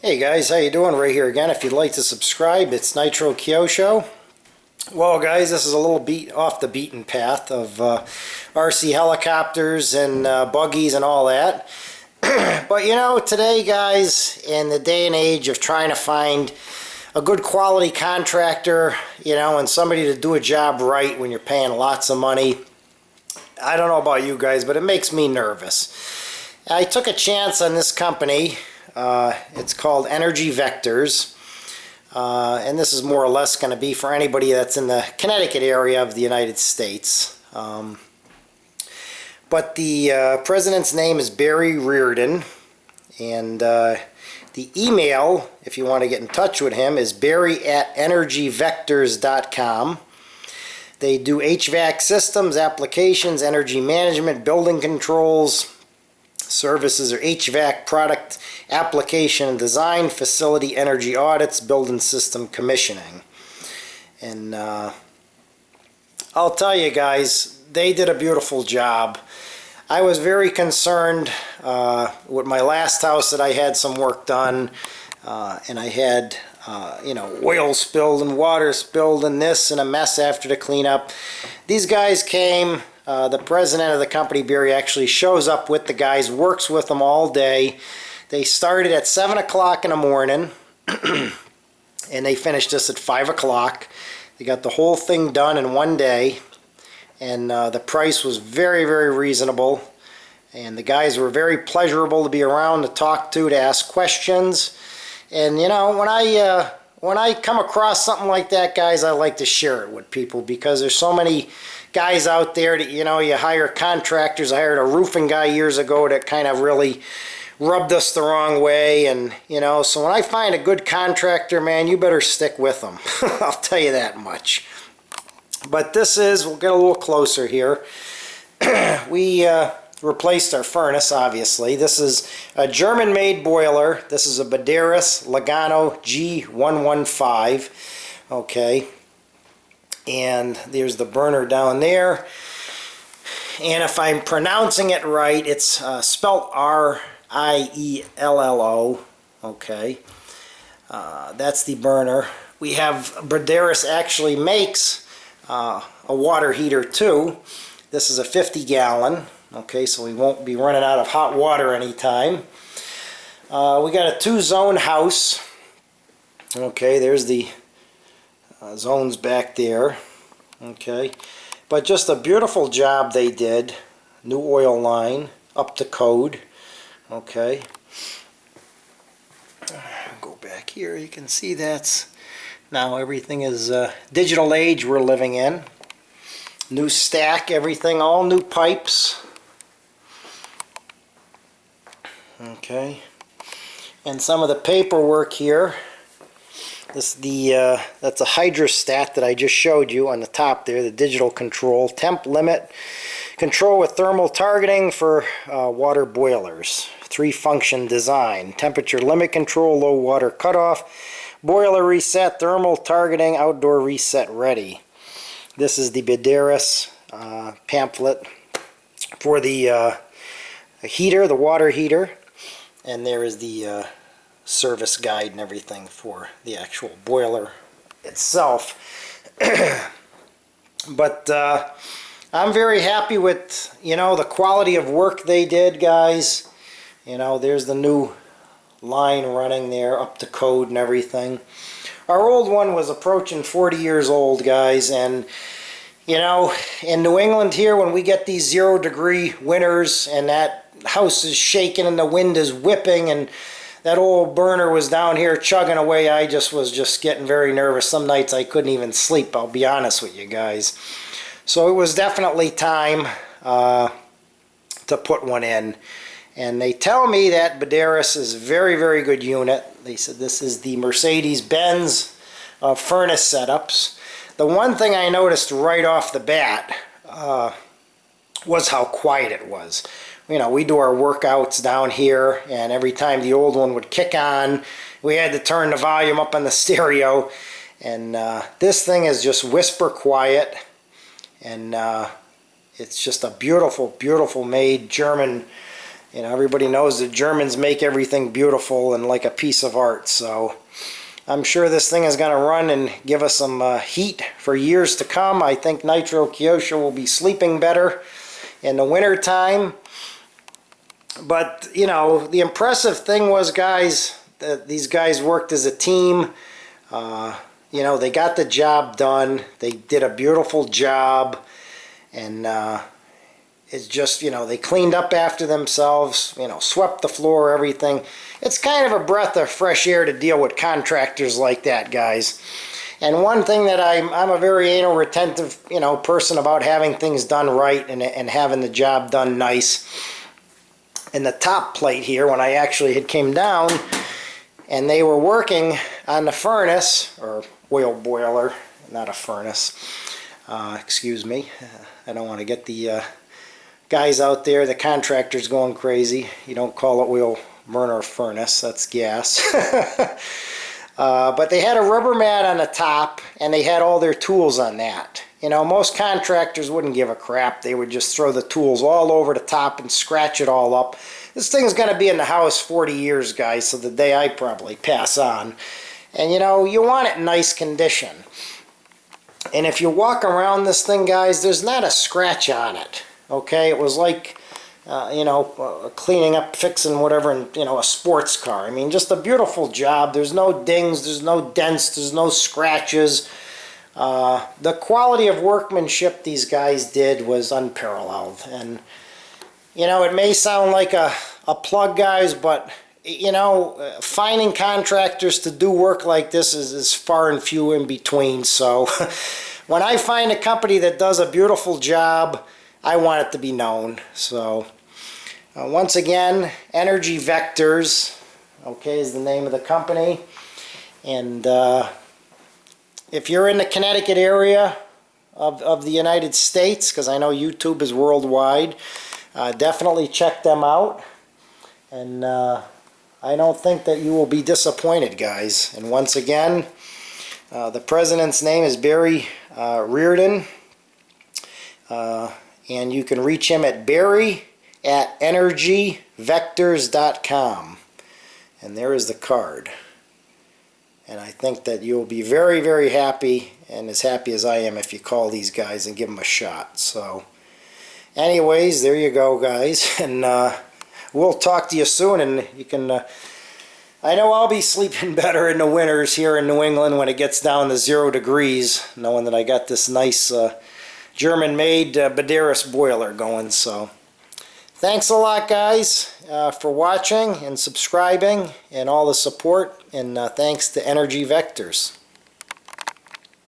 Hey guys, how you doing? Right here again. If you'd like to subscribe, it's Nitro Kyosho. Well guys, this is a little beat off the beaten path of RC helicopters and buggies and all that. But you know, today guys, in the day and age of trying to find a good quality contractor, you know, and somebody to do a job right when you're paying lots of money, I don't know about you guys, but it makes me nervous. I took a chance on this company. It's called Energy Vectors, and this is more or less going to be for anybody that's in the Connecticut area of the United States. But the president's name is Barry Reardon, and the email, if you want to get in touch with him, is barry@energyvectors.com. They do HVAC systems, applications, energy management, building controls. Services are HVAC product application and design, facility energy audits, building system commissioning. And I'll tell you guys, they did a beautiful job. I was very concerned with my last house that I had some work done, and I had you know, oil spilled and water spilled and this and a mess after the cleanup. These guys came. The president of the company, Barry, actually shows up with the guys, works with them all day. They started at 7 o'clock in the morning, and they finished this at 5 o'clock. They got the whole thing done in one day, and the price was very, very reasonable. And the guys were very pleasurable to be around, to talk to ask questions. And, you know, when I come across something like that, guys, I like to share it with people because there's so many guys out there that, you know, you hire contractors. I hired a roofing guy years ago that kind of really rubbed us the wrong way, and you know, so when I find a good contractor, man, you better stick with them. I'll tell you that much. But this is, we'll get a little closer here. We replaced our furnace, obviously. This is a German-made boiler. This is a Buderus Lugano G115. Okay. And there's the burner down there. And if I'm pronouncing it right, it's spelt R-I-E-L-L-O. Okay. That's the burner. We have, Buderus actually makes a water heater too. This is a 50-gallon. Okay, so we won't be running out of hot water anytime. We got a 2-zone house. Okay, there's the zones back there. Okay, but just a beautiful job they did. New oil line, up to code. Okay, go back here, you can see that's now everything is digital age we're living in. New stack, everything, all new pipes. Okay, and some of the paperwork here. This that's a hydrostat that I just showed you on the top there, the digital control, temp limit, control with thermal targeting for water boilers, 3-function design, temperature limit control, low water cutoff, boiler reset, thermal targeting, outdoor reset ready. This is the Buderus pamphlet for the heater, the water heater, and there is the service guide and everything for the actual boiler itself. But I'm very happy with, you know, the quality of work they did, guys. You know, there's the new line running there, up to code and everything. Our old one was approaching 40 years old, guys, and you know, in New England here, when we get these 0-degree winters and that house is shaking and the wind is whipping and that old burner was down here chugging away, I was just getting very nervous. Some nights I couldn't even sleep, I'll be honest with you guys. So it was definitely time to put one in. And they tell me that Buderus is a very, very good unit. They said this is the Mercedes-Benz furnace setups. The one thing I noticed right off the bat was how quiet it was. You know, we do our workouts down here, and every time the old one would kick on, we had to turn the volume up on the stereo. And this thing is just whisper quiet, and it's just a beautiful, beautiful made German You know, everybody knows the Germans make everything beautiful and like a piece of art, so I'm sure this thing is going to run and give us some heat for years to come. I think Nitro Kyosho will be sleeping better in the winter time. But, you know, the impressive thing was, guys, that these guys worked as a team. You know, they got the job done. They did a beautiful job. And it's just, you know, they cleaned up after themselves, you know, swept the floor, everything. It's kind of a breath of fresh air to deal with contractors like that, guys. And one thing that I'm a very anal retentive, you know, person about having things done right and having the job done nice. In the top plate here, when I actually had came down and they were working on the furnace, or oil boiler, not a furnace, excuse me, I don't want to get the guys out there, the contractors, going crazy. You don't call it oil burner furnace, that's gas. But they had a rubber mat on the top and they had all their tools on that. You know, most contractors wouldn't give a crap. They would just throw the tools all over the top and scratch it all up. This thing's going to be in the house 40 years, guys, so the day I probably pass on. And, you know, you want it in nice condition. And if you walk around this thing, guys, there's not a scratch on it. Okay? It was like, you know, cleaning up, fixing whatever in, you know, a sports car. I mean, just a beautiful job. There's no dings, there's no dents, there's no scratches. The quality of workmanship these guys did was unparalleled. And, you know, it may sound like a plug, guys, but, you know, finding contractors to do work like this is far and few in between. So when I find a company that does a beautiful job, I want it to be known. So once again, Energy Vectors, okay, is the name of the company. And if you're in the Connecticut area of the United States, because I know YouTube is worldwide, definitely check them out. And I don't think that you will be disappointed, guys. And once again, the president's name is Barry Reardon. And you can reach him at barry@energyvectors.com. And there is the card. And I think that you'll be very, very happy, and as happy as I am, if you call these guys and give them a shot. So, anyways, there you go, guys. And we'll talk to you soon, and you can... I know I'll be sleeping better in the winters here in New England when it gets down to 0 degrees, knowing that I got this nice German-made Buderus boiler going. So, thanks a lot, guys, for watching and subscribing and all the support. And thanks to Energy Vectors.